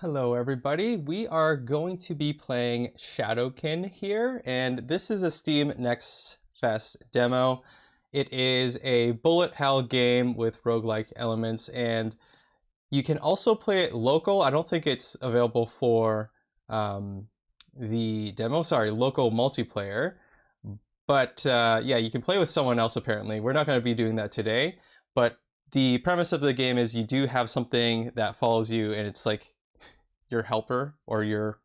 Hello everybody, we are going to be playing Shadowkin here, and this is a Steam Next Fest demo. It is a bullet hell game with roguelike elements, and you can also play it local. I don't think it's available for the demo, local multiplayer. But yeah, you can play with someone else apparently. We're not going to be doing that today, but the premise of the game is you do have something that follows you, and it's like your helper or your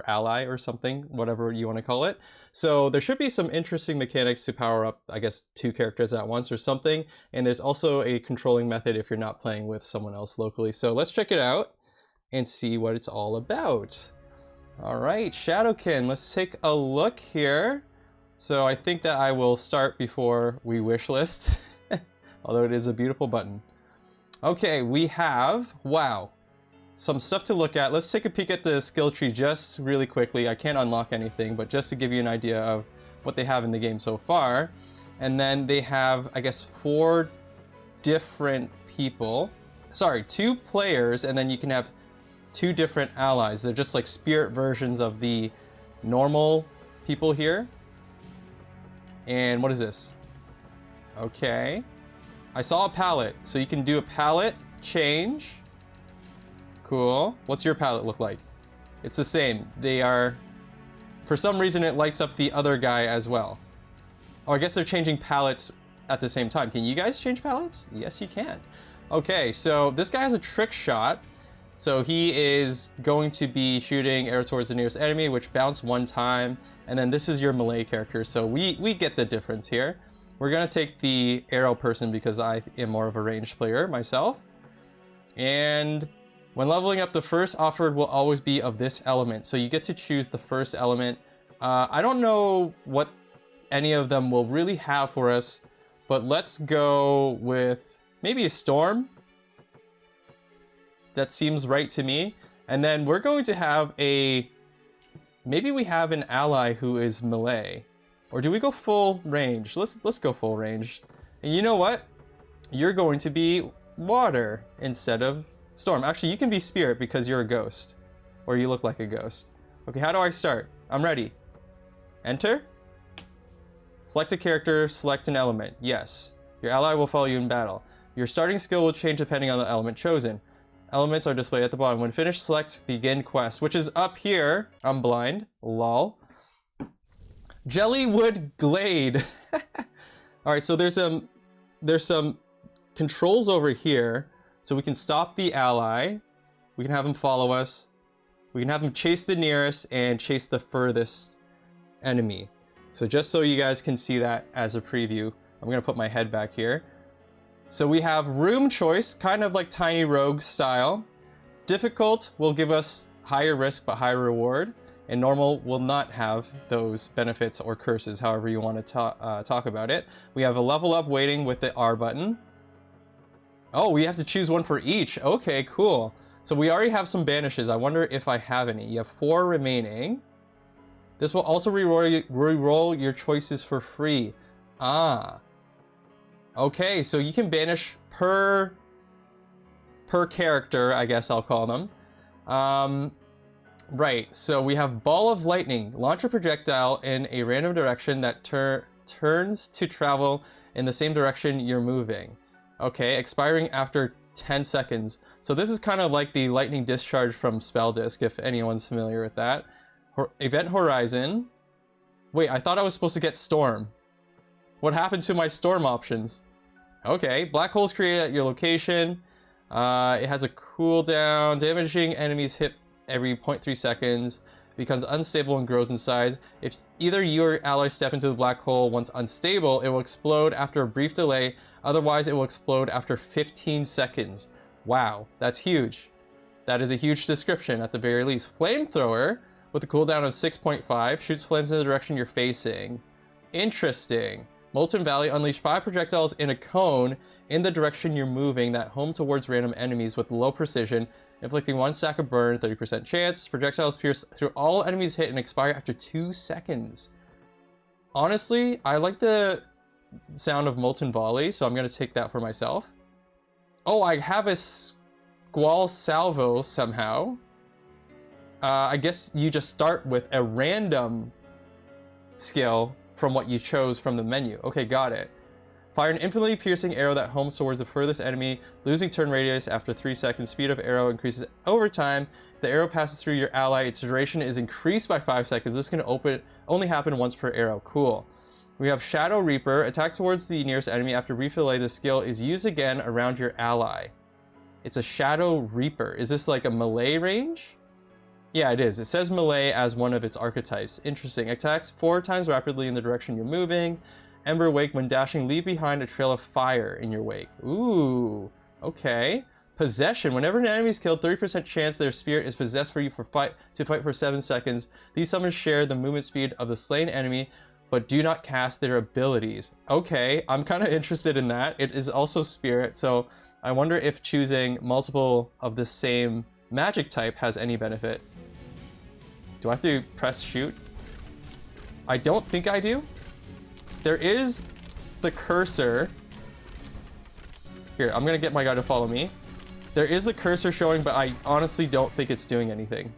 ally or something, whatever you want to call it. So there should be some interesting mechanics to power up, I guess, two characters at once or something. And there's also a controlling method if you're not playing with someone else locally. So let's check it out and see what it's all about. All right, Shadowkin, let's take a look here. So I think that I will start before we wishlist, although it is a beautiful button. Okay, we have, wow, some stuff to look at. Let's take a peek at the skill tree just really quickly. I can't unlock anything, but just to give you an idea of what they have in the game so far. And then they have, I guess, 4 different people. Sorry, 2 players, and then you can have 2 different allies. They're just like spirit versions of the normal people here. And what is this? Okay. I saw a palette, so you can do a palette change. Cool. What's your palette look like? It's the same. They are, for some reason it lights up the other guy as well. Oh, I guess they're changing palettes at the same time. Can you guys change palettes? Yes, you can. Okay, so this guy has a trick shot. So he is going to be shooting arrow towards the nearest enemy, which bounce 1 time. And then this is your melee character. So we get the difference here. We're gonna take the arrow person because I am more of a ranged player myself. And when leveling up, the first offered will always be of this element. So you get to choose the first element. I don't know what any of them will really have for us, but let's go with maybe a storm. That seems right to me. And then we're going to have maybe we have an ally who is melee. Or do we go full range? Let's go full range. And you know what? You're going to be water instead of storm. Actually, you can be spirit because you're a ghost. Or you look like a ghost. Okay, how do I start? I'm ready. Enter. Select a character, select an element. Yes. Your ally will follow you in battle. Your starting skill will change depending on the element chosen. Elements are displayed at the bottom. When finished, select begin quest, which is up here. I'm blind. Lol. Jellywood Glade. All right, so there's some controls over here. So we can stop the ally, we can have him follow us, we can have him chase the nearest and chase the furthest enemy. So just so you guys can see that as a preview, I'm gonna put my head back here. So we have room choice, kind of like Tiny Rogue style. Difficult will give us higher risk but higher reward, and normal will not have those benefits or curses, however you want to talk about it. We have a level up waiting with the R button. Oh, we have to choose one for each. Okay, cool. So we already have some banishes. I wonder if I have any. You have 4 remaining. This will also re-roll your choices for free. Ah. Okay, so you can banish per character, I guess I'll call them. Right, so we have Ball of Lightning. Launch a projectile in a random direction that turns to travel in the same direction you're moving. Okay, expiring after 10 seconds. So this is kind of like the lightning discharge from Spell Disc, if anyone's familiar with that. Event Horizon. Wait, I thought I was supposed to get Storm. What happened to my Storm options? Okay, black holes created at your location. It has a cooldown. Damaging enemies hit every 0.3 seconds. Becomes unstable and grows in size. If either you or ally step into the black hole once unstable, it will explode after a brief delay. Otherwise, it will explode after 15 seconds. Wow, that's huge. That is a huge description at the very least. Flamethrower, with a cooldown of 6.5, shoots flames in the direction you're facing. Interesting. Molten Valley, unleash 5 projectiles in a cone in the direction you're moving that home towards random enemies with low precision, inflicting 1 stack of burn, 30% chance. Projectiles pierce through all enemies hit and expire after 2 seconds. Honestly, I like the sound of Molten Volley, so I'm going to take that for myself. Oh, I have a Gual Salvo somehow. I guess you just start with a random skill from what you chose from the menu. Okay, got it. Fire an infinitely piercing arrow that homes towards the furthest enemy, losing turn radius after 3 seconds. Speed of arrow increases over time. If the arrow passes through your ally, its duration is increased by 5 seconds. This can only happen once per arrow. Cool. We have Shadow Reaper. Attack towards the nearest enemy. After refill, the skill is used again around your ally. It's a Shadow Reaper. Is this like a melee range? Yeah, it is. It says melee as one of its archetypes. Interesting. Attacks 4 times rapidly in the direction you're moving. Ember Wake. When dashing, leave behind a trail of fire in your wake. Ooh, okay. Possession. Whenever an enemy is killed, 30% chance their spirit is possessed for you to fight for 7 seconds. These summons share the movement speed of the slain enemy, but do not cast their abilities. Okay, I'm kind of interested in that. It is also spirit, so I wonder if choosing multiple of the same magic type has any benefit. Do I have to press shoot? I don't think I do. There is the cursor. Here, I'm gonna get my guy to follow me. There is the cursor showing, but I honestly don't think it's doing anything.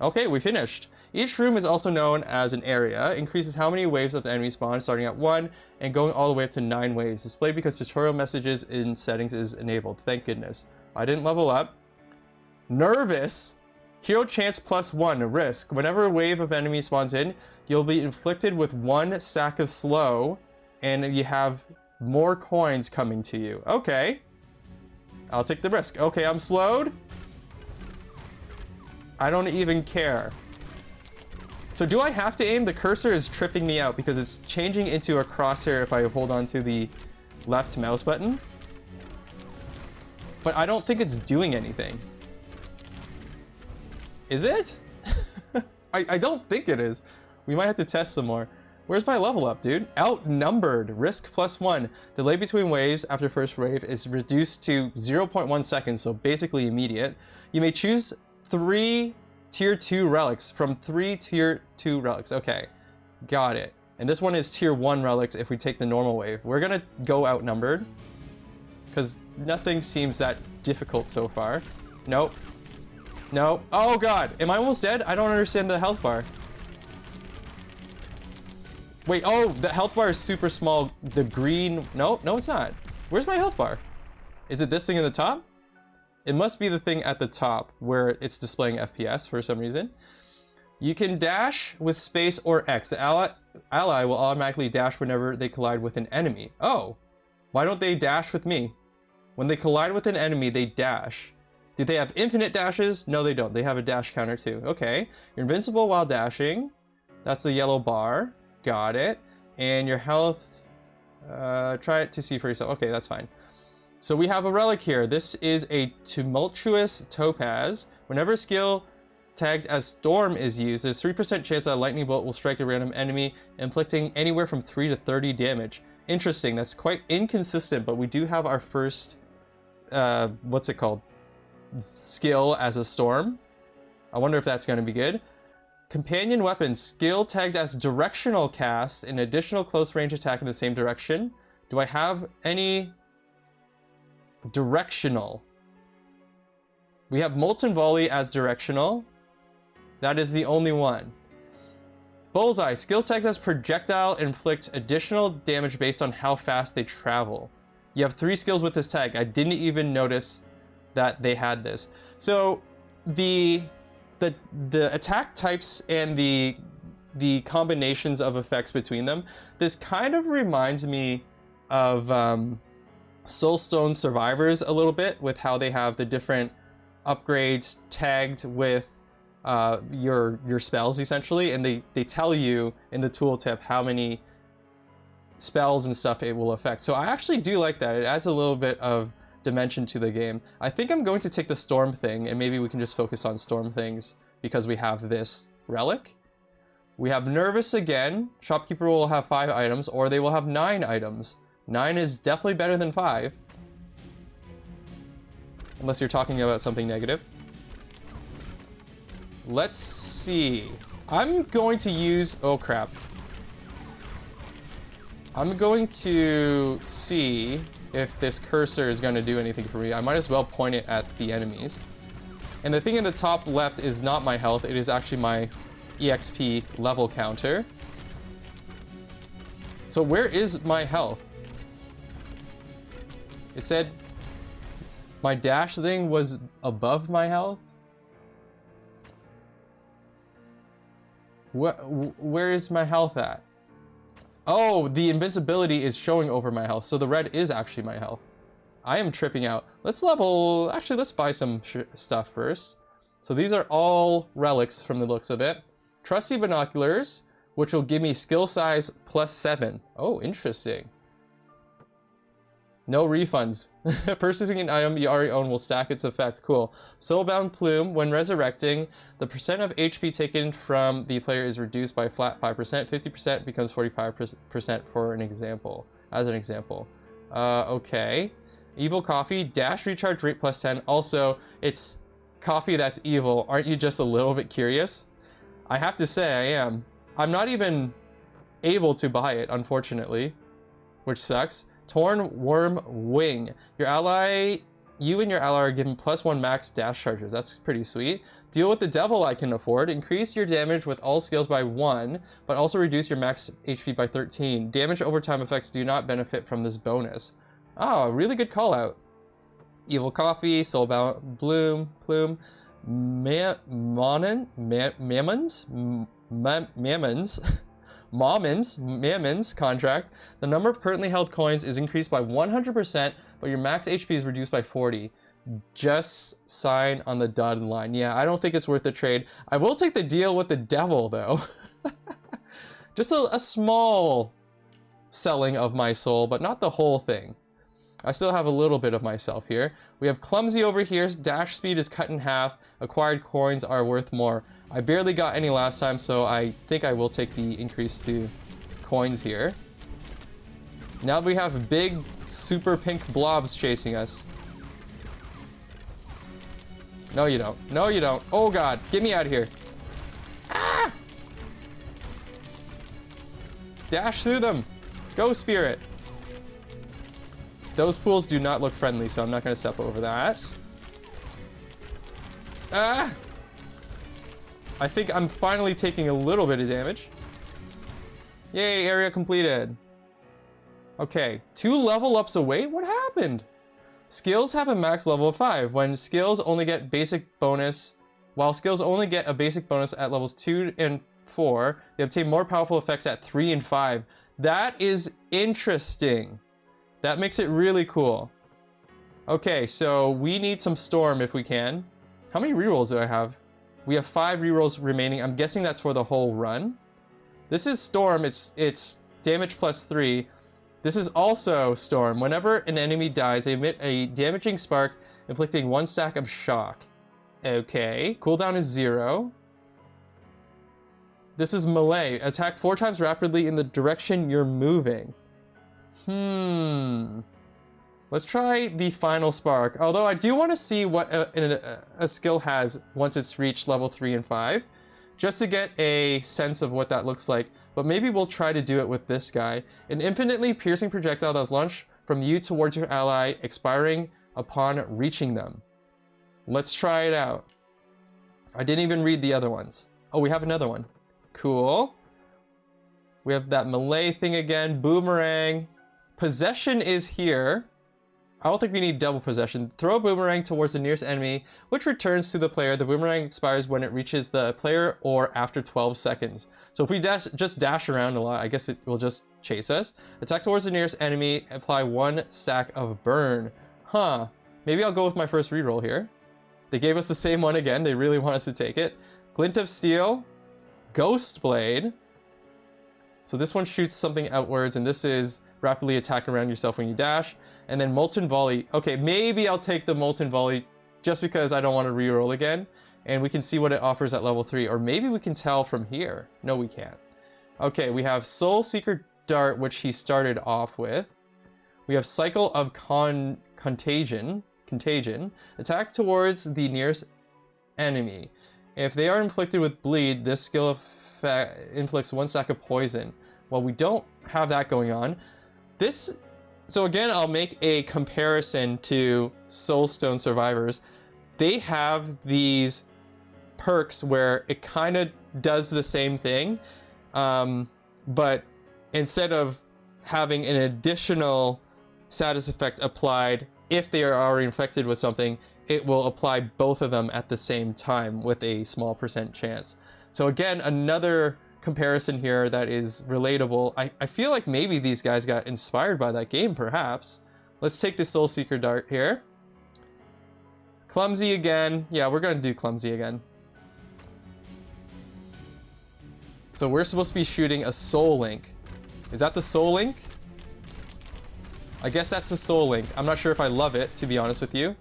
Okay, we finished. Each room is also known as an area. Increases how many waves of enemy spawn, starting at 1 and going all the way up to 9 waves. Displayed because tutorial messages in settings is enabled. Thank goodness. I didn't level up. Nervous. Hero chance +1, risk. Whenever a wave of enemy spawns in, you'll be inflicted with 1 stack of slow, and you have more coins coming to you. Okay. I'll take the risk. Okay, I'm slowed. I don't even care. So do I have to aim? The cursor is tripping me out because it's changing into a crosshair if I hold on to the left mouse button. But I don't think it's doing anything. Is it? I don't think it is. We might have to test some more. Where's my level up, dude? Outnumbered. Risk +1. Delay between waves after first wave is reduced to 0.1 seconds, so basically immediate. You may choose 3 tier 2 relics from 3 tier 2 relics. Okay, got it. And this one is tier 1 relics if we take the normal wave. We're gonna go outnumbered because nothing seems that difficult so far. Nope. No. Oh god, am I almost dead? I don't understand the health bar. Wait, oh, the health bar is super small. The green, no, it's not. Where's my health bar? Is it this thing in the top? It must be the thing at the top where it's displaying FPS for some reason. You can dash with space or X. The ally will automatically dash whenever they collide with an enemy. Oh, why don't they dash with me? When they collide with an enemy, they dash. Do they have infinite dashes? No, they don't. They have a dash counter too. Okay. You're invincible while dashing. That's the yellow bar. Got it. And your health, try it to see for yourself. Okay, that's fine. So we have a relic here. This is a tumultuous topaz. Whenever a skill tagged as storm is used, there's 3% chance that a lightning bolt will strike a random enemy, inflicting anywhere from 3 to 30 damage. Interesting. That's quite inconsistent, but we do have our first, what's it called? Skill as a storm. I wonder if that's going to be good. Companion weapon, skill tagged as directional cast, an additional close range attack in the same direction. Do I have any directional? We have Molten Volley as directional. That is the only one. Bullseye, skills tagged as projectile inflict additional damage based on how fast they travel. You have 3 skills with this tag. I didn't even notice that they had this. So the attack types and the combinations of effects between them, this kind of reminds me of Soulstone Survivors a little bit, with how they have the different upgrades tagged with your spells essentially, and they tell you in the tooltip how many spells and stuff it will affect. So I actually do like that. It adds a little bit of dimension to the game. I think I'm going to take the storm thing, and maybe we can just focus on storm things because we have this relic. We have nervous again. Shopkeeper will have 5 items, or they will have 9 items. 9 is definitely better than 5. Unless you're talking about something negative. Let's see. I'm going to use, oh crap. I'm going to see if this cursor is going to do anything for me. I might as well point it at the enemies. And the thing in the top left is not my health, it is actually my EXP level counter. So where is my health? It said my dash thing was above my health? Where is my health at? Oh, the invincibility is showing over my health, so the red is actually my health. I am tripping out. Let's level... Actually, let's buy some stuff first. So these are all relics from the looks of it. Trusty binoculars, which will give me skill size +7. Oh, interesting. No refunds. Purchasing an item you already own will stack its effect. Cool. Soulbound Plume. When resurrecting, the percent of HP taken from the player is reduced by a flat 5%. 50% becomes 45% for an example. As an example. Okay. Evil Coffee. Dash recharge rate +10. Also, it's coffee that's evil. Aren't you just a little bit curious? I have to say I am. I'm not even able to buy it, unfortunately. Which sucks. Torn Worm Wing. You and your ally are given +1 max dash charges. That's pretty sweet. Deal with the devil I can afford. Increase your damage with all skills by 1, but also reduce your max HP by 13. Damage over time effects do not benefit from this bonus. Oh, really good call out. Evil Coffee, Soulbound Plume, Mammon's contract. The number of currently held coins is increased by 100%, but your max HP is reduced by 40. Just sign on the dotted line. Yeah, I don't think it's worth the trade. I will take the deal with the devil, though. Just a small selling of my soul, but not the whole thing. I still have a little bit of myself here. We have Clumsy over here. Dash speed is cut in half. Acquired coins are worth more. I barely got any last time, so I think I will take the increase to coins here. Now we have big, super pink blobs chasing us. No, you don't. No, you don't. Oh, God. Get me out of here. Ah! Dash through them. Go, Spirit. Those pools do not look friendly, so I'm not going to step over that. Ah! I think I'm finally taking a little bit of damage. Yay, area completed. Okay, 2 level ups away? What happened? Skills have a max level of 5. When skills only get basic bonus, while skills only get a basic bonus at levels 2 and 4, they obtain more powerful effects at 3 and 5. That is interesting. That makes it really cool. Okay, so we need some Storm if we can. How many rerolls do I have? We have 5 rerolls remaining. I'm guessing that's for the whole run. This is Storm. It's damage +3. This is also Storm. Whenever an enemy dies, they emit a damaging spark, inflicting 1 stack of shock. Okay. Cooldown is 0. This is Melee. Attack 4 times rapidly in the direction you're moving. Let's try the final spark. Although I do want to see what a skill has once it's reached level 3 and 5. Just to get a sense of what that looks like. But maybe we'll try to do it with this guy. An infinitely piercing projectile that's launched from you towards your ally, expiring upon reaching them. Let's try it out. I didn't even read the other ones. Oh, we have another one. Cool. We have that melee thing again. Boomerang. Possession is here. I don't think we need double possession. Throw a boomerang towards the nearest enemy, which returns to the player. The boomerang expires when it reaches the player or after 12 seconds. So if we just dash around a lot, I guess it will just chase us. Attack towards the nearest enemy, apply 1 stack of burn. Huh. Maybe I'll go with my first reroll here. They gave us the same one again. They really want us to take it. Glint of Steel. Ghost Blade. So this one shoots something outwards, and this is rapidly attack around yourself when you dash. And then Molten Volley. Okay, maybe I'll take the Molten Volley just because I don't want to reroll again. And we can see what it offers at level 3. Or maybe we can tell from here. No, we can't. Okay, we have Soul Seeker Dart, which he started off with. We have Cycle of Contagion. Attack towards the nearest enemy. If they are inflicted with bleed, this skill inflicts 1 stack of poison. Well, we don't have that going on. This So again, I'll make a comparison to Soulstone Survivors. They have these perks where it kind of does the same thing, but instead of having an additional status effect applied if they are already infected with something, it will apply both of them at the same time with a small % chance. So again, another comparison here that is relatable. I feel like maybe these guys got inspired by that game, perhaps. Let's take the Soul Seeker dart here. Clumsy again. Yeah, we're gonna do clumsy again. So we're supposed to be shooting a Soul Link. Is that the Soul Link? I guess that's a Soul Link. I'm not sure if I love it, to be honest with you.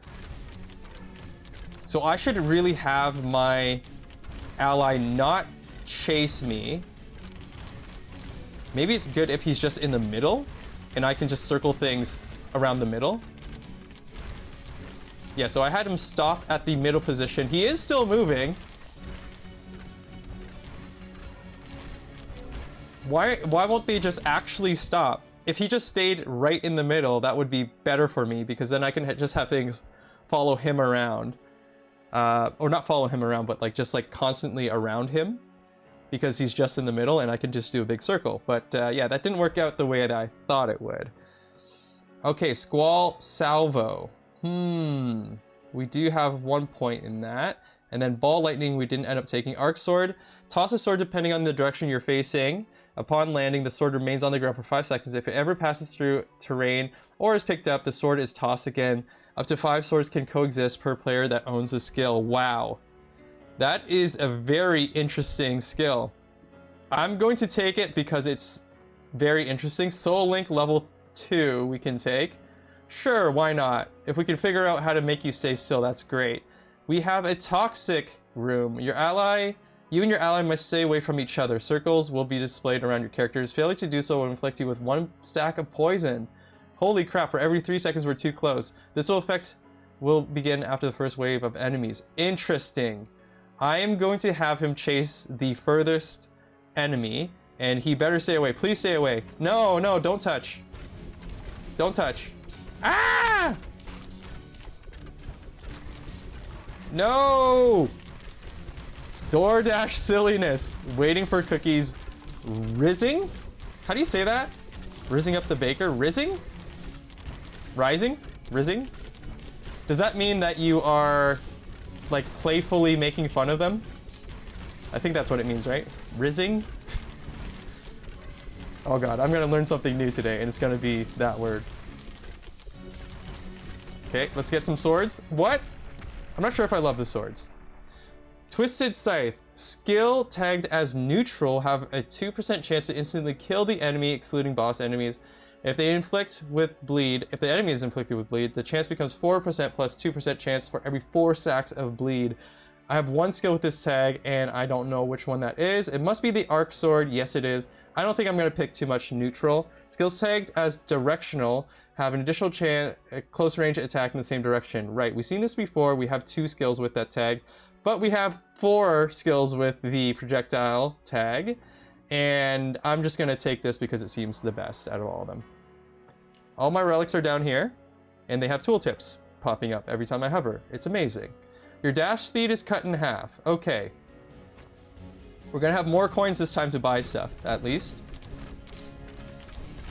So I should really have my ally not chase me. Maybe it's good if he's just in the middle and I can just circle things around the middle. Yeah, so I had him stop at the middle position. He is still moving. Why won't they just actually stop? If he just stayed right in the middle, that would be better for me, because then I can just have things follow him around. Or not follow him around, but like just like constantly around him, because he's just in the middle and I can just do a big circle. But yeah, that didn't work out the way that I thought it would. Okay, Squall Salvo. We do have 1 point in that. And then Ball Lightning, we didn't end up taking. Arc Sword. Toss a sword depending on the direction you're facing. Upon landing, the sword remains on the ground for 5 seconds. If it ever passes through terrain or is picked up, the sword is tossed again. Up to 5 swords can coexist per player that owns the skill. Wow. That is a very interesting skill. I'm going to take it because it's very interesting. Soul Link level 2 we can take. Sure, why not? If we can figure out how to make you stay still, that's great. We have a Toxic Room. You and your ally must stay away from each other. Circles will be displayed around your characters. Failure to do so will inflict you with 1 stack of poison. Holy crap, for every 3 seconds we're too close. This effect will begin after the first wave of enemies. Interesting. I am going to have him chase the furthest enemy, and he better stay away. Please stay away. No, no, don't touch. Don't touch. Ah! No! DoorDash silliness. Waiting for cookies. Rizzing? How do you say that? Rizzing up the baker? Rizzing? Rising? Rizzing? Does that mean that you are like playfully making fun of them? I think that's what it means, right? Rizzing? Oh god, I'm gonna learn something new today and it's gonna be that word. Okay, let's get some swords. What? I'm not sure if I love the swords. Twisted Scythe. Skill tagged as neutral have a 2% chance to instantly kill the enemy, excluding boss enemies. If the enemy is inflicted with bleed, the chance becomes 4% plus 2% chance for every 4 stacks of bleed. I have 1 skill with this tag, and I don't know which one that is. It must be the Arc Sword. Yes, it is. I don't think I'm going to pick too much neutral. Skills tagged as directional have an additional chance, a close range attack in the same direction. Right, we've seen this before. We have 2 skills with that tag. But we have 4 skills with the projectile tag, and I'm just gonna take this because it seems the best out of all of them. All my relics are down here, and they have tooltips popping up every time I hover. It's amazing. Your dash speed is cut in half. Okay. We're gonna have more coins this time to buy stuff, at least.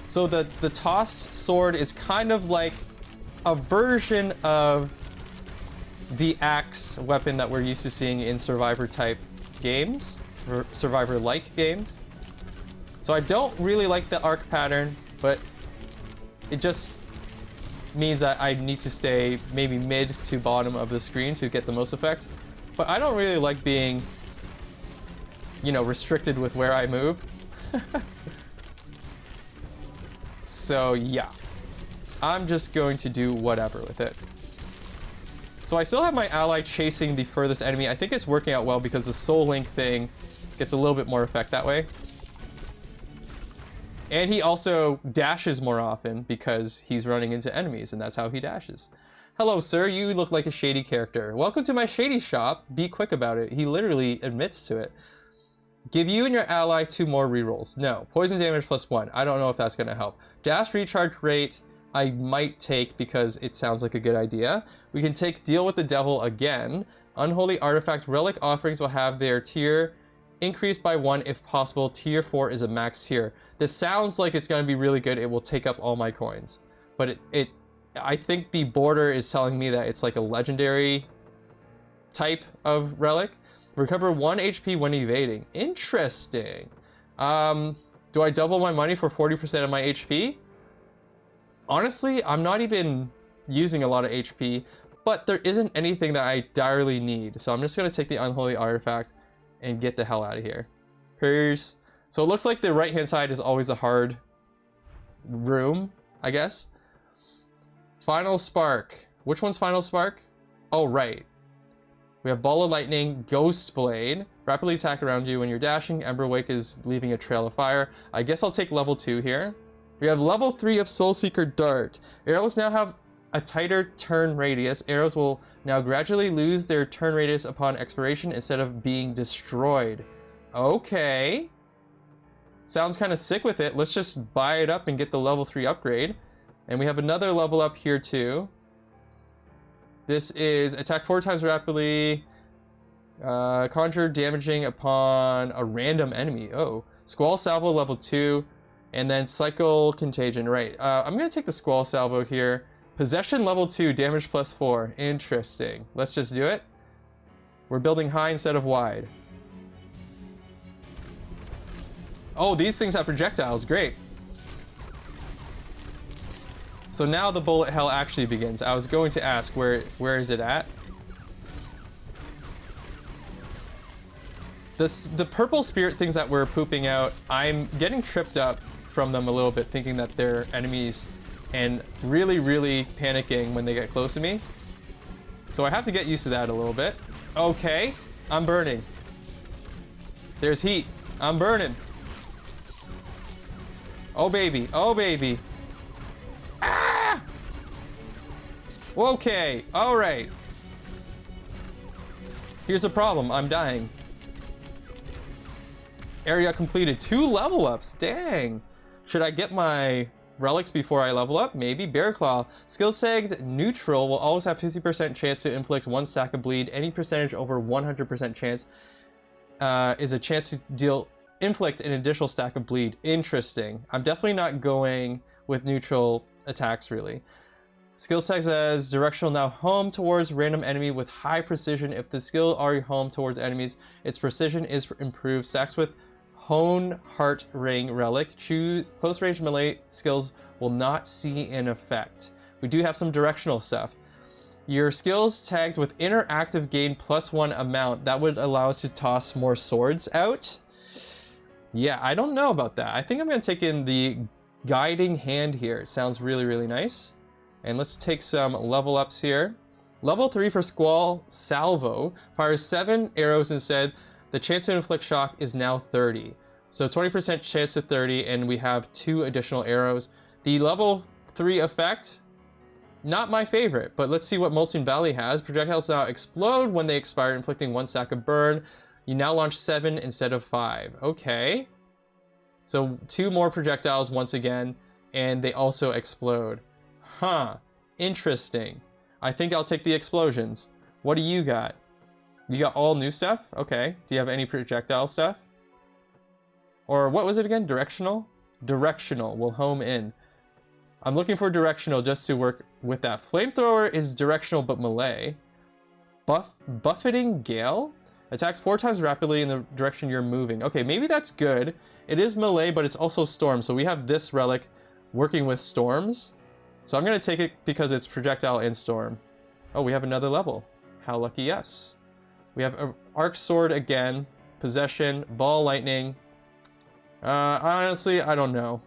So the tossed sword is kind of like a version of the axe weapon that we're used to seeing in Survivor type games, or Survivor-like games. So I don't really like the arc pattern, but it just means that I need to stay maybe mid to bottom of the screen to get the most effect. But I don't really like being, you know, restricted with where I move. So yeah, I'm just going to do whatever with it. So I still have my ally chasing the furthest enemy. I think it's working out well because the Soul Link thing gets a little bit more effect that way. And he also dashes more often because he's running into enemies, and that's how he dashes. Hello, sir. You look like a shady character. Welcome to my shady shop. Be quick about it. He literally admits to it. Give you and your ally 2 more rerolls. No. Poison damage +1. I don't know if that's going to help. Dash recharge rate I might take because it sounds like a good idea. We can take Deal with the Devil again. Unholy Artifact Relic offerings will have their tier increased by 1 if possible. Tier 4 is a max tier. This sounds like it's going to be really good. It will take up all my coins. But I think the border is telling me that it's like a legendary type of relic. Recover 1 HP when evading. Interesting. Do I double my money for 40% of my HP? Honestly, I'm not even using a lot of HP, but there isn't anything that I direly need. So I'm just going to take the Unholy Artifact and get the hell out of here. Here's... So it looks like the right-hand side is always a hard room, I guess. Final Spark. Which one's Final Spark? Oh, right. We have Ball of Lightning, Ghost Blade. Rapidly attack around you when you're dashing. Ember Wake is leaving a trail of fire. I guess I'll take level 2 here. We have level 3 of Soulseeker Dart. Arrows now have a tighter turn radius. Arrows will now gradually lose their turn radius upon expiration instead of being destroyed. Okay. Sounds kind of sick with it. Let's just buy it up and get the level 3 upgrade. And we have another level up here too. This is attack 4 times rapidly. Conjure damaging upon a random enemy. Oh. Squall Salvo level 2. And then Cycle Contagion. Right. I'm going to take the Squall Salvo here. Possession level 2. Damage plus 4. Interesting. Let's just do it. We're building high instead of wide. Oh, these things have projectiles. Great. So now the bullet hell actually begins. I was going to ask, where is it at? The purple spirit things that we're pooping out, I'm getting tripped up from them a little bit, thinking that they're enemies and really, really panicking when they get close to me. So I have to get used to that a little bit. Okay, I'm burning. There's heat. I'm burning. Oh baby, oh baby. Ah! Okay, all right. Here's the problem, I'm dying. Area completed, 2 level ups, dang. Should I get my relics before I level up? Maybe. Bear Claw. Skill Sagged Neutral will always have 50% chance to inflict 1 stack of bleed. Any percentage over 100% chance is a chance to inflict an additional stack of bleed. Interesting. I'm definitely not going with neutral attacks, really. Skill tag says directional now home towards random enemy with high precision. If the skill already home towards enemies, its precision is improved. Stacks with Hone Heart Ring Relic. Close range melee skills will not see an effect. We do have some directional stuff. Your skills tagged with interactive gain +1 amount. That would allow us to toss more swords out. Yeah, I don't know about that. I think I'm going to take in the Guiding Hand here. It sounds really, really nice. And let's take some level ups here. Level 3 for Squall Salvo. Fires 7 arrows instead. The chance to inflict shock is now 30. So 20% chance to 30, and we have 2 additional arrows. The level 3 effect, not my favorite, but let's see what Molten Valley has. Projectiles now explode when they expire, inflicting 1 stack of burn. You now launch 7 instead of 5. Okay. So 2 more projectiles once again, and they also explode. Huh. Interesting. I think I'll take the explosions. What do you got? You got all new stuff? Okay. Do you have any projectile stuff? Or what was it again? Directional? Directional will home in. I'm looking for directional just to work with that. Flamethrower is directional but melee. Buffeting Gale? Attacks 4 times rapidly in the direction you're moving. Okay, maybe that's good. It is melee, but it's also storm. So we have this relic working with storms. So I'm going to take it because it's projectile and storm. Oh, we have another level. How lucky us. We have an Arc Sword again. Possession. Ball Lightning. Honestly, I don't know.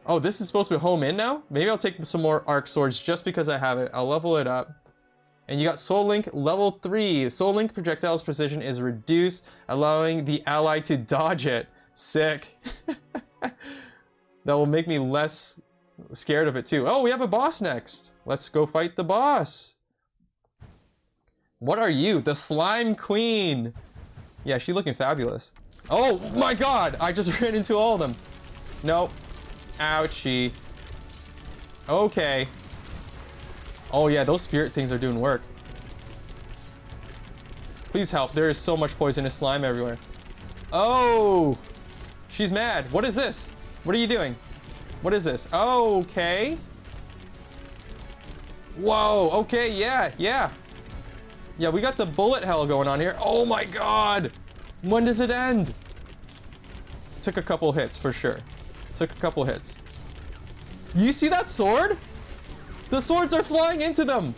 Oh, this is supposed to be home in now? Maybe I'll take some more Arc Swords just because I have it. I'll level it up. And you got Soul Link level 3. Soul Link projectile's precision is reduced, allowing the ally to dodge it. Sick. That will make me less scared of it too. Oh, we have a boss next. Let's go fight the boss. What are you? The Slime Queen. Yeah, she's looking fabulous. Oh my god! I just ran into all of them. Nope. Ouchie. Okay. Oh yeah, those spirit things are doing work. Please help. There is so much poisonous slime everywhere. Oh! She's mad. What is this? What are you doing? What is this? Oh, okay. Whoa, okay, yeah, yeah. Yeah, we got the bullet hell going on here. Oh my god! When does it end? Took a couple hits for sure. Took a couple hits. You see that sword? The swords are flying into them.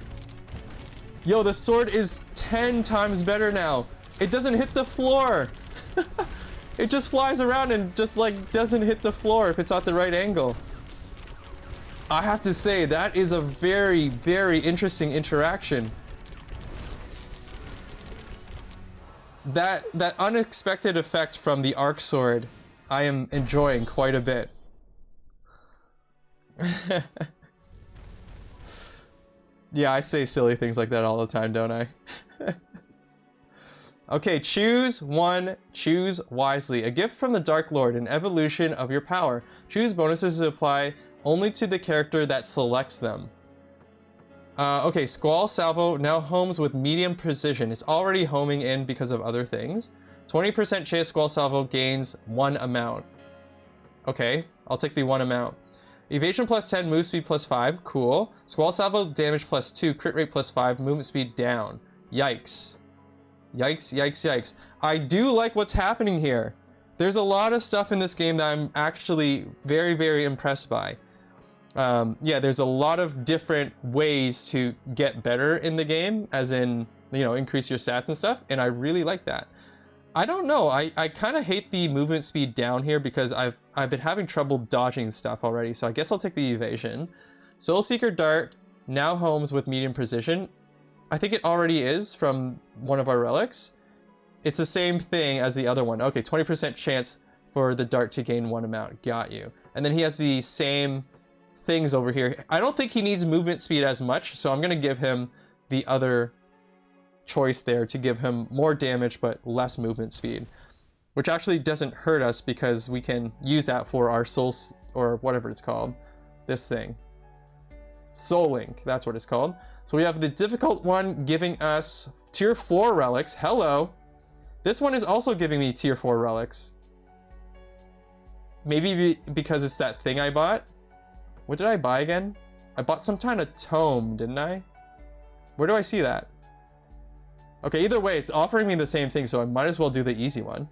Yo, the sword is 10 times better now. It doesn't hit the floor. It just flies around and just like doesn't hit the floor if it's at the right angle. I have to say, that is a very, very interesting interaction. That unexpected effect from the arc sword, I am enjoying quite a bit. Yeah, I say silly things like that all the time, don't I? Okay, choose one, choose wisely. A gift from the Dark Lord, an evolution of your power. Choose bonuses to apply only to the character that selects them. Okay, Squall Salvo now homes with medium precision. It's already homing in because of other things. 20% chance Squall Salvo gains 1 amount. Okay, I'll take the 1 amount. Evasion plus 10, move speed plus 5, cool. Squall Salvo damage plus 2, crit rate plus 5, movement speed down. Yikes. Yikes, yikes, yikes. I do like what's happening here. There's a lot of stuff in this game that I'm actually very, very impressed by. Yeah, there's a lot of different ways to get better in the game, as in, you know, increase your stats and stuff, and I really like that. I don't know, I kind of hate the movement speed down here because I've been having trouble dodging stuff already, so I guess I'll take the evasion. Soulseeker Dart now homes with medium precision. I think it already is from one of our relics. It's the same thing as the other one. Okay, 20% chance for the dart to gain 1 amount. Got you. And then he has the same things over here. I don't think he needs movement speed as much, so I'm gonna give him the other choice there to give him more damage but less movement speed, which actually doesn't hurt us because we can use that for our souls, or whatever it's called, this thing. Soul Link, that's what it's called. So we have the difficult one giving us tier 4 relics. Hello. This one is also giving me tier 4 relics. Maybe because it's that thing I bought. What did I buy again? I bought some kind of tome, didn't I? Where do I see that? Okay, either way, it's offering me the same thing, so I might as well do the easy one.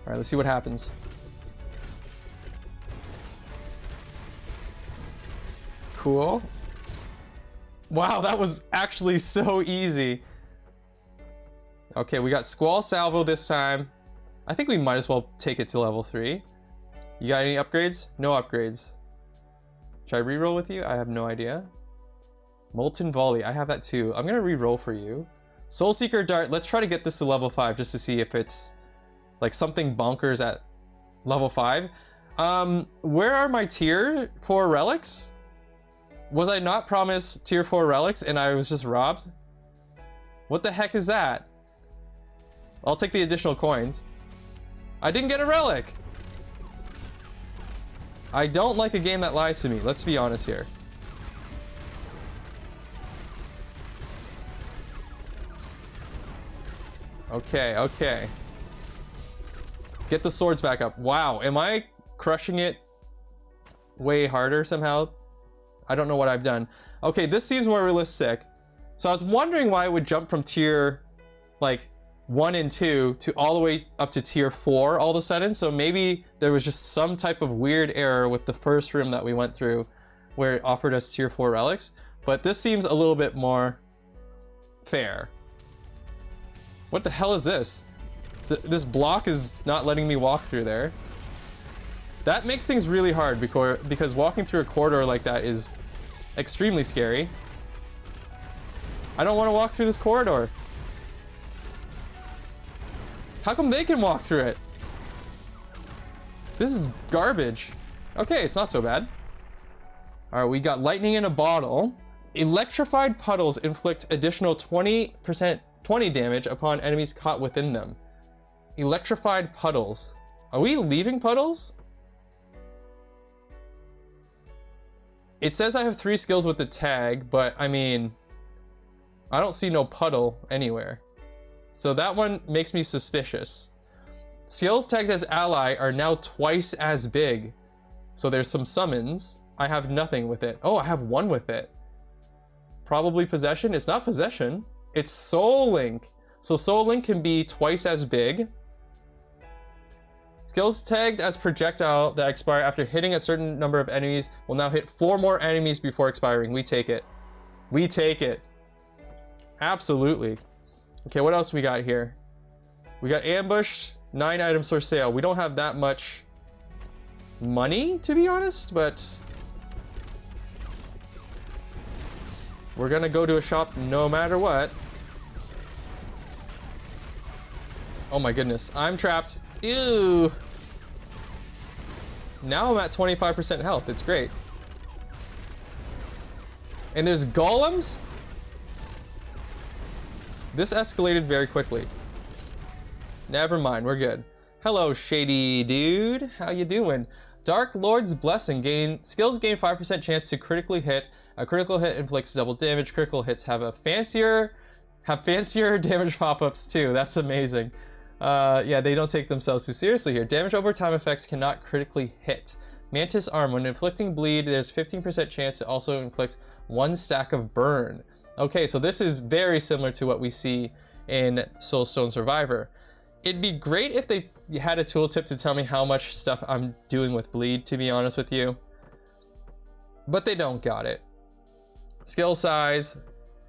All right, let's see what happens. Cool. Wow, that was actually so easy. Okay, we got Squall Salvo this time. I think we might as well take it to level 3. You got any upgrades? No upgrades. Should I reroll with you? I have no idea. Molten Volley, I have that too. I'm gonna reroll for you. Soulseeker Dart, let's try to get this to level 5 just to see if it's like something bonkers at level 5. Where are my tier 4 relics? Was I not promised tier 4 relics and I was just robbed? What the heck is that? I'll take the additional coins. I didn't get a relic! I don't like a game that lies to me, let's be honest here. Okay, okay. Get the swords back up. Wow, am I crushing it way harder somehow? I don't know what I've done. Okay, this seems more realistic. So I was wondering why it would jump from tier like 1 and 2 to all the way up to tier 4 all of a sudden. So maybe there was just some type of weird error with the first room that we went through where it offered us tier 4 relics. But this seems a little bit more fair. What the hell is this? This block is not letting me walk through there. That makes things really hard because walking through a corridor like that is extremely scary. I don't want to walk through this corridor. How come they can walk through it? This is garbage. Okay, it's not so bad. All right, we got lightning in a bottle. Electrified puddles inflict additional 20 damage upon enemies caught within them. Electrified puddles. Are we leaving puddles? It says I have 3 skills with the tag, but I mean, I don't see no puddle anywhere. So that one makes me suspicious. Skills tagged as ally are now twice as big. So there's some summons. I have nothing with it. Oh, I have 1 with it. Probably possession. It's not possession. It's Soul Link. So Soul Link can be twice as big. Skills tagged as projectile that expire after hitting a certain number of enemies will now hit 4 more enemies before expiring. We take it. We take it. Absolutely. Okay, what else we got here? We got ambushed, 9 items for sale. We don't have that much money, to be honest, but we're gonna go to a shop no matter what. Oh my goodness, I'm trapped. Ew. Now I'm at 25% health. It's great. And there's golems? This escalated very quickly. Never mind, we're good. Hello, shady dude. How you doing? Dark Lord's Blessing. Skills gain 5% chance to critically hit. A critical hit inflicts double damage. Critical hits have fancier damage pop-ups too. That's amazing. Yeah, they don't take themselves too seriously here. Damage over time effects cannot critically hit. Mantis Arm. When inflicting bleed, there's 15% chance to also inflict 1 stack of burn. Okay, so this is very similar to what we see in Soulstone Survivor. It'd be great if they had a tooltip to tell me how much stuff I'm doing with bleed, to be honest with you. But they don't got it. Skill size,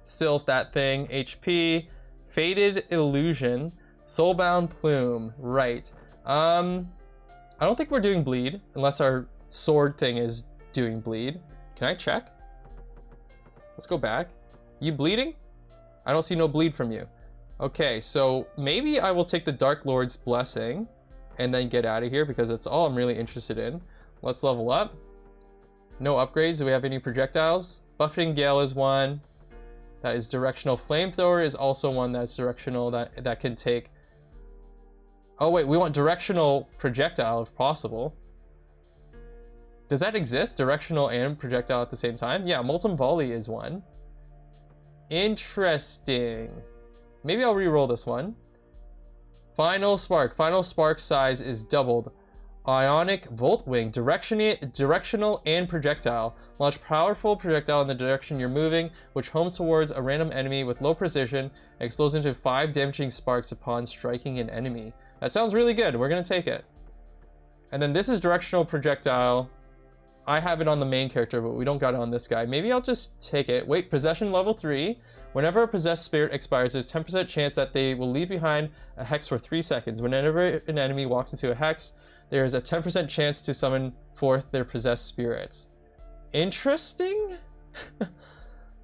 still that thing. HP, Faded Illusion, Soulbound Plume, right. I don't think we're doing bleed, unless our sword thing is doing bleed. Can I check? Let's go back. You bleeding? I don't see no bleed from you. Okay, so maybe I will take the Dark Lord's Blessing and then get out of here because that's all I'm really interested in. Let's level up. No upgrades. Do we have any projectiles? Buffeting Gale is one. That is directional. Flamethrower is also one that's directional that can take... Oh wait, we want directional projectile if possible. Does that exist? Directional and projectile at the same time? Yeah, Molten Volley is one. Interesting. Maybe I'll re-roll this one. Final Spark. Final Spark size is doubled. Ionic Voltwing. Directional and projectile. Launch powerful projectile in the direction you're moving, which homes towards a random enemy with low precision and explodes into 5 damaging sparks upon striking an enemy. That sounds really good. We're going to take it. And then this is directional projectile. I have it on the main character, but we don't got it on this guy. Maybe I'll just take it. Wait, possession level 3. Whenever a possessed spirit expires, there's 10% chance that they will leave behind a hex for 3 seconds. Whenever an enemy walks into a hex, there is a 10% chance to summon forth their possessed spirits. Interesting?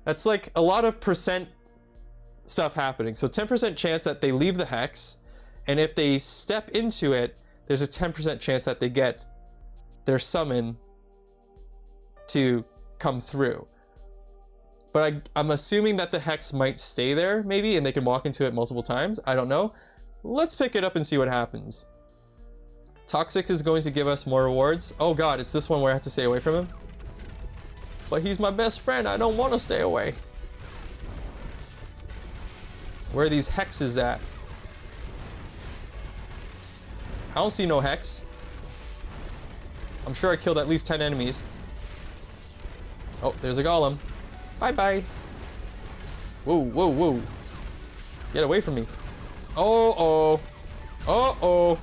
That's like a lot of percent stuff happening. So 10% chance that they leave the hex, and if they step into it, there's a 10% chance that they get their summon to come through. But I'm assuming that the hex might stay there, maybe, and they can walk into it multiple times. I don't know. Let's pick it up and see what happens. Toxic is going to give us more rewards. Oh god, it's this one where I have to stay away from him. But he's my best friend. I don't want to stay away. Where are these hexes at? I don't see no hex. I'm sure I killed at least 10 enemies. Oh, there's a golem. Bye-bye. Whoa, whoa, whoa. Get away from me. Uh-oh. Uh-oh.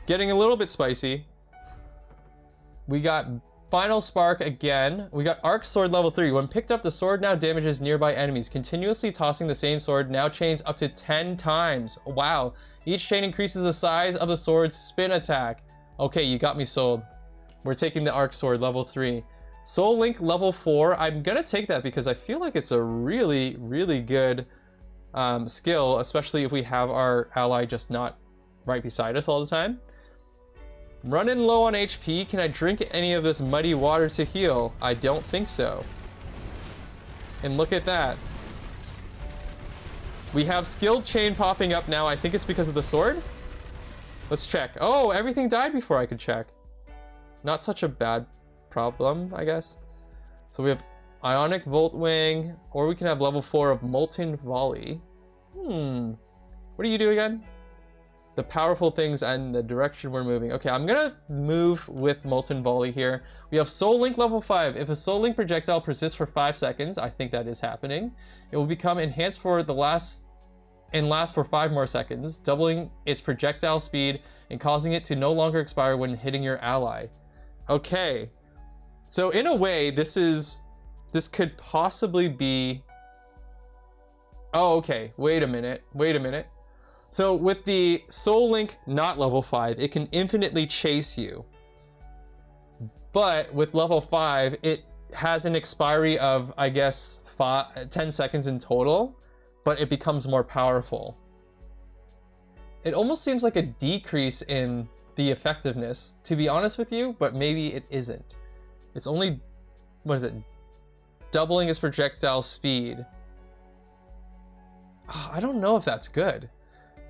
Getting a little bit spicy. We got Final Spark again. We got Arc Sword level 3. When picked up, the sword now damages nearby enemies. Continuously tossing the same sword now chains up to 10 times. Wow. Each chain increases the size of the sword's spin attack. Okay, you got me sold. We're taking the Arc Sword level 3. Soul Link level 4. I'm gonna take that because I feel like it's a really, really good skill, especially if we have our ally just not right beside us all the time. Running low on HP. Can I drink any of this muddy water to heal? I don't think so. And look at that. We have skill chain popping up now. I think it's because of the sword. Let's check. Oh, everything died before I could check. Not such a bad problem, I guess. So we have Ionic Volt Wing, or we can have level 4 of Molten Volley. What do you do again? The powerful things and the direction we're moving. Okay, I'm gonna move with Molten Volley here. We have Soul Link level 5. If a Soul Link projectile persists for 5 seconds, I think that is happening, it will become enhanced for the last for 5 more seconds, doubling its projectile speed and causing it to no longer expire when hitting your ally. Okay, so in a way, this could possibly be... Oh, okay, wait a minute. So with the Soul Link not level 5, it can infinitely chase you. But with level 5, it has an expiry of, I guess, 10 seconds in total, but it becomes more powerful. It almost seems like a decrease in the effectiveness, to be honest with you, but maybe it isn't. It's only, what is it? Doubling its projectile speed. I don't know if that's good.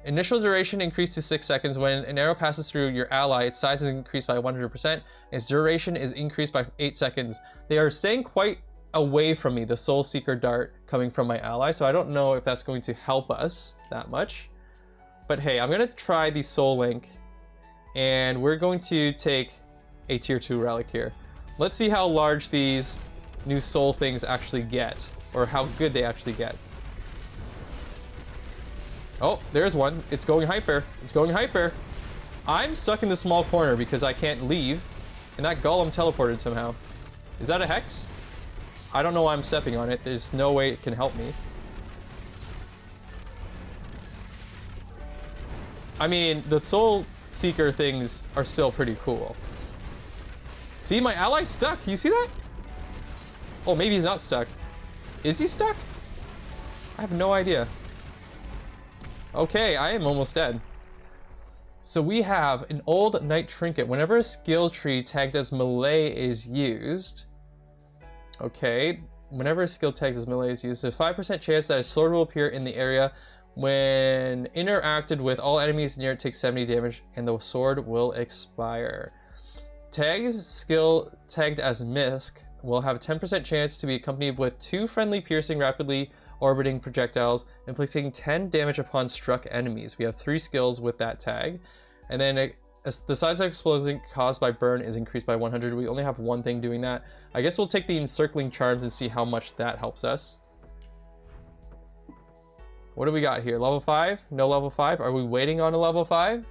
Initial duration increased to 6 seconds. When an arrow passes through your ally, its size is increased by 100%. Its duration is increased by 8 seconds. They are staying quite away from me, the Soul Seeker dart coming from my ally, so I don't know if that's going to help us that much. But hey, I'm going to try the Soul Link, and we're going to take a tier 2 relic here. Let's see how large these new soul things actually get, or how good they actually get. Oh, there's one. It's going hyper. It's going hyper. I'm stuck in this small corner because I can't leave, and that golem teleported somehow. Is that a hex? I don't know why I'm stepping on it. There's no way it can help me. I mean, the Soul Seeker things are still pretty cool. See, my ally's stuck. You see that? Oh, maybe he's not stuck. Is he stuck? I have no idea. Okay, I am almost dead. So we have an old Knight Trinket. Whenever a skill tree tagged as melee is used, okay, whenever a skill tagged as melee is used, there's a 5% chance that a sword will appear in the area. When interacted with, all enemies near it take 70 damage and the sword will expire. Tags skill tagged as Misk will have a 10% chance to be accompanied with 2 friendly piercing rapidly orbiting projectiles, inflicting 10 damage upon struck enemies. We have 3 skills with that tag. And then the size of explosion caused by burn is increased by 100. We only have one thing doing that. I guess we'll take the encircling charms and see how much that helps us. What do we got here? Level 5? No level 5? Are we waiting on a level 5?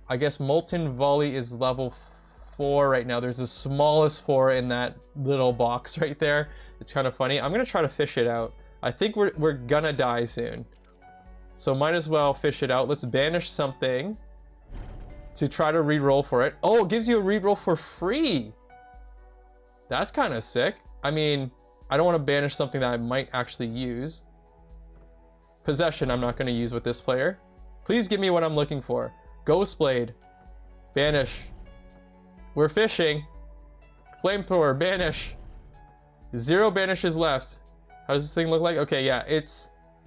I guess Molten Volley is level 4 right now. There's the smallest 4 in that little box right there. It's kind of funny. I'm gonna try to fish it out. I think we're gonna die soon, so might as well fish it out. Let's banish something to try to re-roll for it. Oh, it gives you a re-roll for free. That's kind of sick. I mean, I don't want to banish something that I might actually use. Possession I'm not going to use with this player. Please give me what I'm looking for. Ghost Blade. Banish. We're fishing. Flamethrower. Banish. 0 banishes left. How does this thing look like? Okay, yeah, it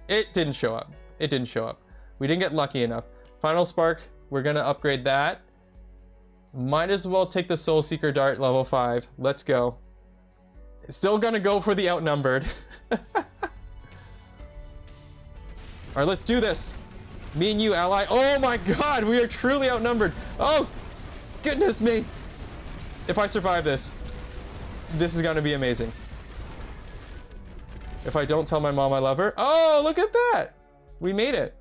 didn't show up. It didn't show up. We didn't get lucky enough. Final Spark, we're gonna upgrade that. Might as well take the Soul Seeker Dart level 5. Let's go. It's still gonna go for the outnumbered. Alright, let's do this. Me and you, ally. Oh my god, we are truly outnumbered. Oh, goodness me. If I survive this, this is gonna be amazing. If I don't tell my mom I love her. Oh, look at that. We made it.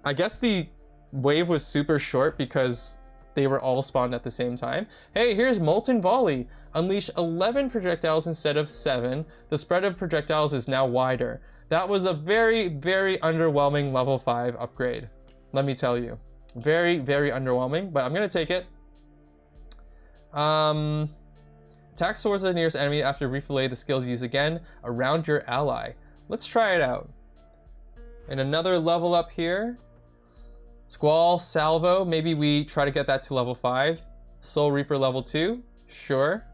I guess the wave was super short because they were all spawned at the same time. Hey, here's Molten Volley. Unleash 11 projectiles instead of 7. The spread of projectiles is now wider. That was a very, very underwhelming level 5 upgrade. Let me tell you. Very, very underwhelming, but I'm gonna take it. Attack swords at the nearest enemy after replay the skills used again around your ally. Let's try it out. And another level up here. Squall, Salvo, maybe we try to get that to level 5. Soul Reaper level 2, sure.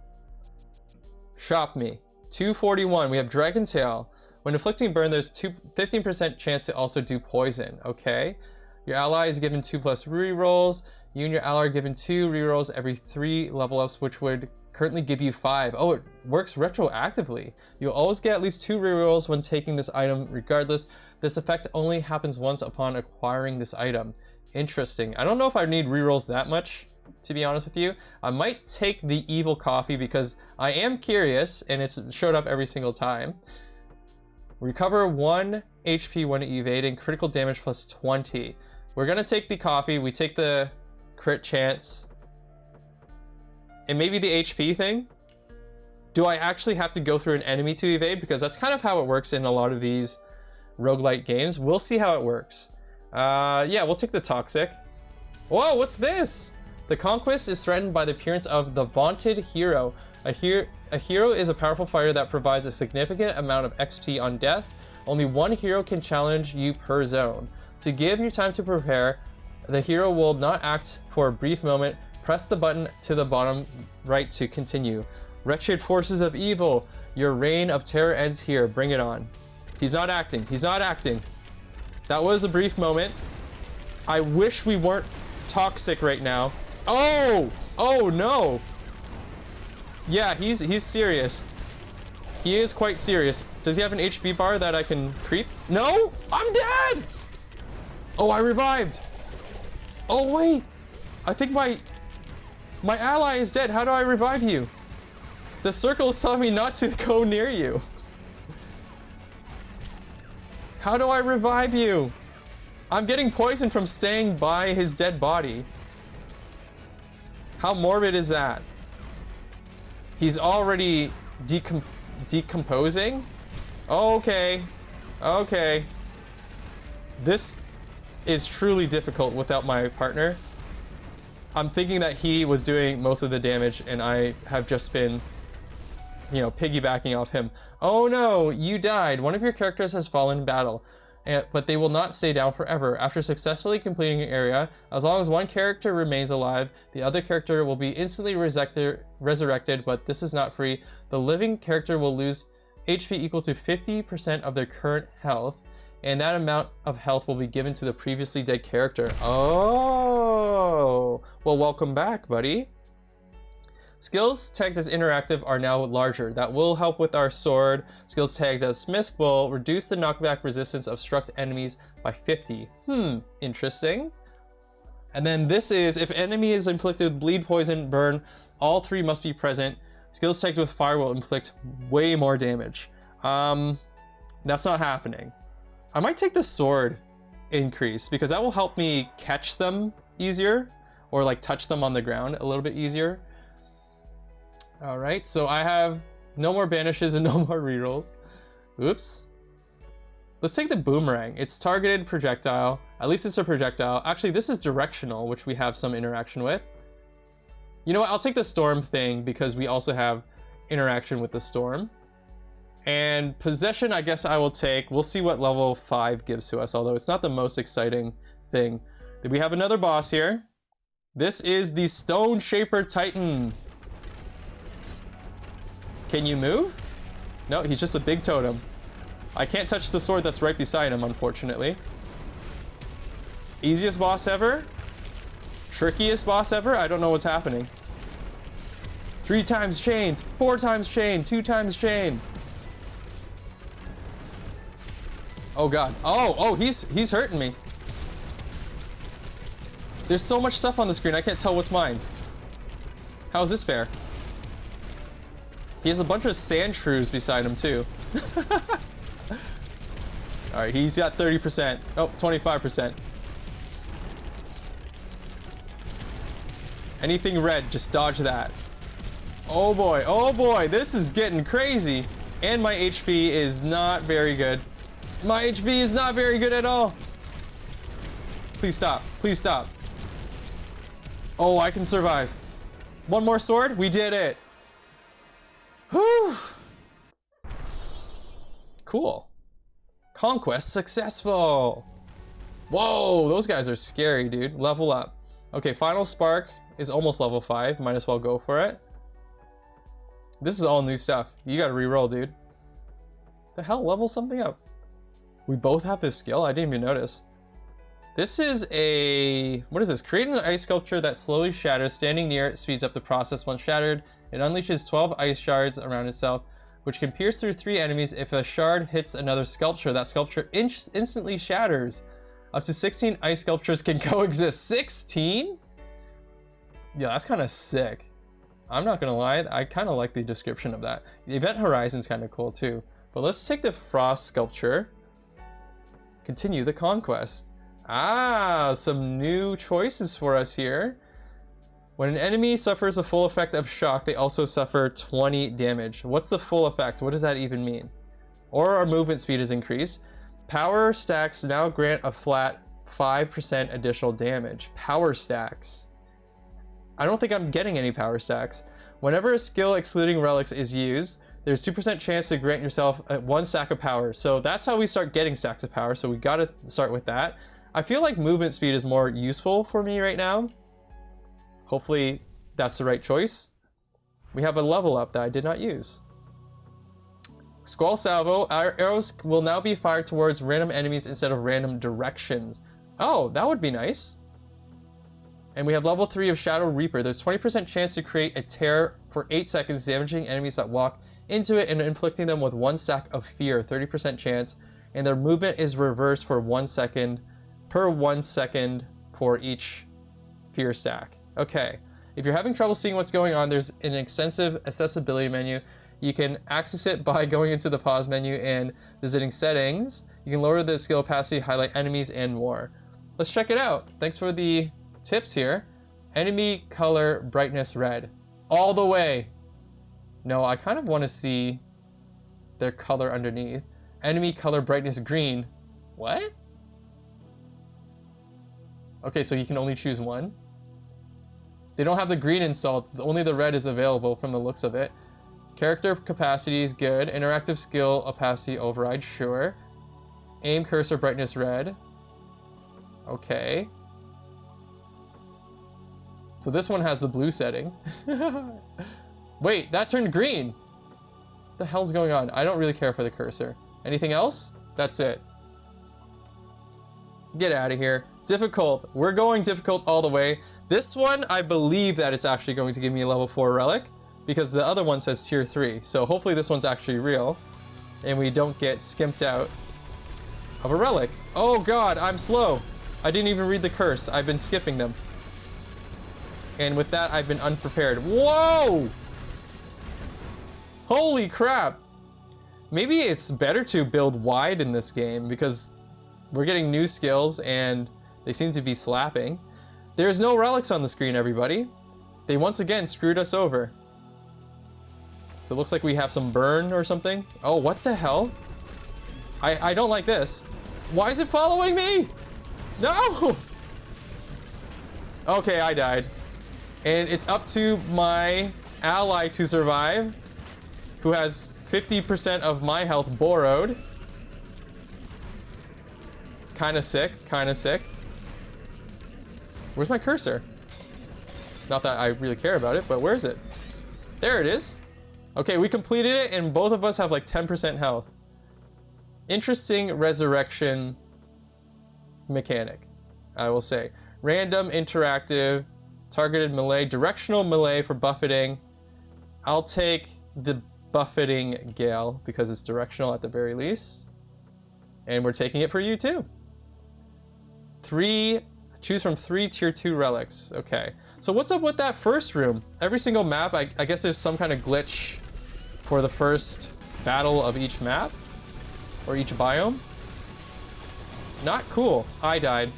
Shop Me, 241, we have Dragon Tail. When inflicting burn, there's 15% chance to also do poison, okay. Your ally is given 2+ rerolls. You and your ally are given 2 rerolls every 3 level ups, which would currently give you 5. Oh, it works retroactively. You'll always get at least 2 rerolls when taking this item regardless. This effect only happens once upon acquiring this item. Interesting. I don't know if I need rerolls that much, to be honest with you. I might take the evil coffee because I am curious and it's showed up every single time. Recover 1 HP when evading, critical damage plus 20. We're gonna take the coffee, we take the crit chance, and maybe the HP thing. Do I actually have to go through an enemy to evade? Because that's kind of how it works in a lot of these roguelite games. We'll see how it works. Yeah, we'll take the toxic. Whoa, what's this? The conquest is threatened by the appearance of the vaunted hero. A hero is a powerful fighter that provides a significant amount of XP on death. Only 1 hero can challenge you per zone. To give you time to prepare, the hero will not act for a brief moment. Press the button to the bottom right to continue. Wretched forces of evil, your reign of terror ends here. Bring it on. He's not acting. He's not acting. That was a brief moment. I wish we weren't toxic right now. Oh! Oh no! Yeah, he's serious. He is quite serious. Does he have an HP bar that I can creep? No! I'm dead! Oh, I revived. Oh wait! I think my ally is dead. How do I revive you? The circle is telling me not to go near you. How do I revive you? I'm getting poisoned from staying by his dead body. How morbid is that? He's already decomposing? Okay. Okay. This is truly difficult without my partner. I'm thinking that he was doing most of the damage and I have just been, you know, piggybacking off him. Oh no, you died. One of your characters has fallen in battle, but they will not stay down forever. After successfully completing an area, as long as 1 character remains alive, the other character will be instantly resurrected, but this is not free. The living character will lose HP equal to 50% of their current health, and that amount of health will be given to the previously dead character. Oh, well, welcome back, buddy. Skills tagged as interactive are now larger. That will help with our sword. Skills tagged as Smisk will reduce the knockback resistance of struck enemies by 50. Interesting. And then this is, if enemy is inflicted with bleed, poison, burn, all 3 must be present. Skills tagged with fire will inflict way more damage. That's not happening. I might take the sword increase because that will help me catch them easier or like touch them on the ground a little bit easier. All right, so I have no more banishes and no more rerolls. Oops. Let's take the boomerang. It's targeted projectile. At least it's a projectile. Actually, this is directional, which we have some interaction with. You know what? I'll take the storm thing because we also have interaction with the storm. And possession, I guess I will take. We'll see what level 5 gives to us, although it's not the most exciting thing. We have another boss here. This is the Stone Shaper Titan. Can you move? No, he's just a big totem. I can't touch the sword that's right beside him, unfortunately. Easiest boss ever? Trickiest boss ever? I don't know what's happening. 3 times chain, 4 times chain, 2 times chain. Oh god. Oh, he's hurting me. There's so much stuff on the screen, I can't tell what's mine. How is this fair? He has a bunch of sand shrews beside him too. Alright, he's got 30%. Oh, 25%. Anything red, just dodge that. Oh boy, this is getting crazy. And my HP is not very good. My HP is not very good at all. Please stop, please stop. Oh, I can survive. One more sword, we did it. Whew. Cool. Conquest successful. Whoa, those guys are scary, dude. Level up. Okay, final spark is almost level 5. Might as well go for it. This is all new stuff. You gotta reroll, dude. The hell, level something up. We both have this skill? I didn't even notice. This is a... what is this? Create an ice sculpture that slowly shatters. Standing near it speeds up the process. Once shattered, it unleashes 12 ice shards around itself, which can pierce through 3 enemies. If a shard hits another sculpture, that sculpture instantly shatters. Up to 16 ice sculptures can coexist. 16? Yeah, that's kind of sick. I'm not gonna lie, I kind of like the description of that. The event horizon's kind of cool too. But let's take the frost sculpture. Continue the conquest. Ah, some new choices for us here. When an enemy suffers a full effect of shock, they also suffer 20 damage. What's the full effect? What does that even mean? Or our movement speed is increased. Power stacks now grant a flat 5% additional damage. Power stacks. I don't think I'm getting any power stacks. Whenever a skill excluding relics is used, there's 2% chance to grant yourself 1 stack of power. So that's how we start getting stacks of power. So we gotta start with that. I feel like movement speed is more useful for me right now. Hopefully that's the right choice. We have a level up that I did not use. Squall Salvo. Our arrows will now be fired towards random enemies instead of random directions. Oh, that would be nice. And we have level 3 of Shadow Reaper. There's 20% chance to create a tear for 8 seconds, damaging enemies that walk into it and inflicting them with 1 stack of fear, 30% chance. And their movement is reversed for 1 second, per 1 second for each fear stack. Okay, if you're having trouble seeing what's going on, there's an extensive accessibility menu. You can access it by going into the pause menu and visiting settings. You can lower the skill opacity, highlight enemies, and more. Let's check it out. Thanks for the tips here. Enemy color brightness red. All the way. No, I kind of want to see their color underneath. Enemy color brightness green. What? Okay, so you can only choose one. They don't have the green installed, only the red is available from the looks of it. Character capacity is good. Interactive skill opacity override, sure. Aim cursor brightness red. Okay. So this one has the blue setting. Wait, that turned green. What the hell's going on? I don't really care for the cursor. Anything else? That's it. Get out of here. Difficult. We're going difficult all the way. This one, I believe that it's actually going to give me a level 4 relic because the other one says tier 3. So hopefully this one's actually real and we don't get skimped out of a relic. Oh God, I'm slow. I didn't even read the curse. I've been skipping them. And with that, I've been unprepared. Whoa! Holy crap. Maybe it's better to build wide in this game because we're getting new skills and they seem to be slapping. There's no relics on the screen, everybody. They once again screwed us over. So it looks like we have some burn or something. Oh, what the hell? I don't like this. Why is it following me? No! Okay, I died. And it's up to my ally to survive, who has 50% of my health borrowed. Kinda sick, kinda sick. Where's my cursor? Not that I really care about it, but where is it? There it is. Okay, we completed it and both of us have like 10% health. Interesting resurrection mechanic, I will say. Random, interactive, targeted melee, directional melee for buffeting. I'll take the buffeting Gale because it's directional at the very least. And we're taking it for you too. Choose from 3 tier 2 relics. Okay. So what's up with that first room? Every single map, I guess there's some kind of glitch for the first battle of each map or each biome. Not cool. I died.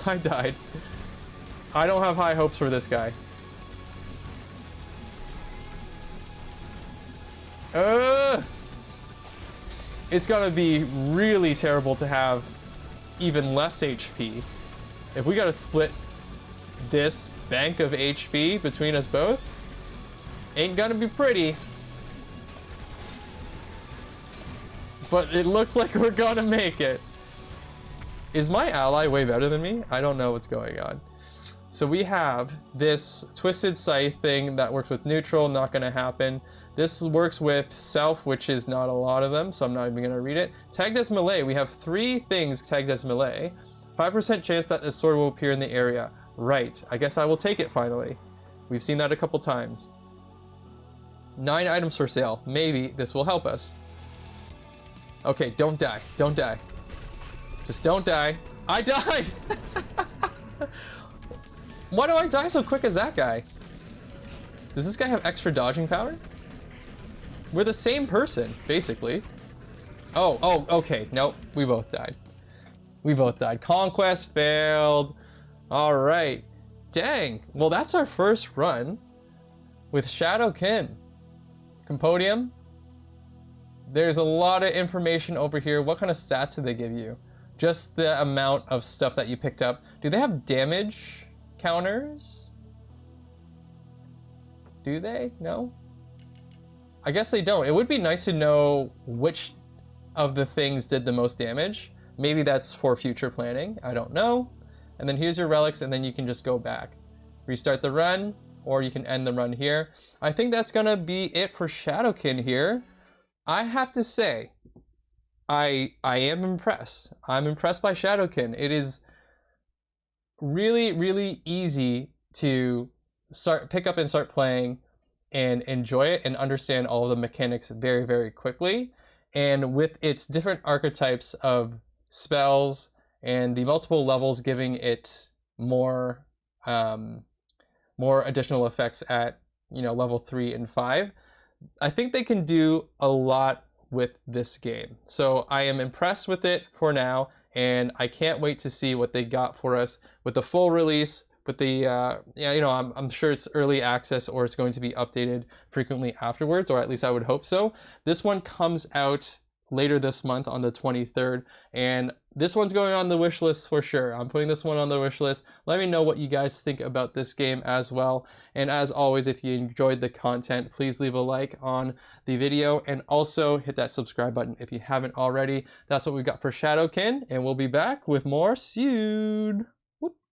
I died. I don't have high hopes for this guy. It's gonna be really terrible to have even less HP. If we gotta split this bank of HP between us both, ain't gonna be pretty. But it looks like we're gonna make it. Is my ally way better than me? I don't know what's going on. So we have this Twisted Scythe thing that works with neutral, not gonna happen. This works with self, which is not a lot of them, so I'm not even going to read it. Tagged as melee, we have 3 things tagged as melee. 5% chance that this sword will appear in the area. Right, I guess I will take it finally. We've seen that a couple times. 9 items for sale. Maybe this will help us. Okay, don't die. Don't die. Just don't die. I died! Why do I die so quick as that guy? Does this guy have extra dodging power? We're the same person, basically. Oh, okay. Nope, we both died. We both died. Conquest failed. All right. Dang. Well, that's our first run with Shadowkin. Compodium. There's a lot of information over here. What kind of stats do they give you? Just the amount of stuff that you picked up. Do they have damage counters? Do they? No? I guess they don't. It would be nice to know which of the things did the most damage. Maybe that's for future planning. I don't know. And then here's your relics, and then you can just go back. Restart the run, or you can end the run here. I think that's gonna be it for Shadowkin here. I have to say, I am impressed. I'm impressed by Shadowkin. It is really, really easy to pick up and start playing and enjoy it and understand all of the mechanics very, very quickly. And with its different archetypes of spells and the multiple levels giving it more additional effects at level 3 and 5, I think they can do a lot with this game. So I am impressed with it for now, and I can't wait to see what they got for us with the full release. With the I'm sure it's early access, or it's going to be updated frequently afterwards, or at least I would hope so. This one comes out later this month on the 23rd, and this one's going on the wish list for sure. I'm putting this one on the wish list. Let me know what you guys think about this game as well. And as always, if you enjoyed the content, please leave a like on the video, and also hit that subscribe button if you haven't already. That's what we've got for Shadowkin, and we'll be back with more soon.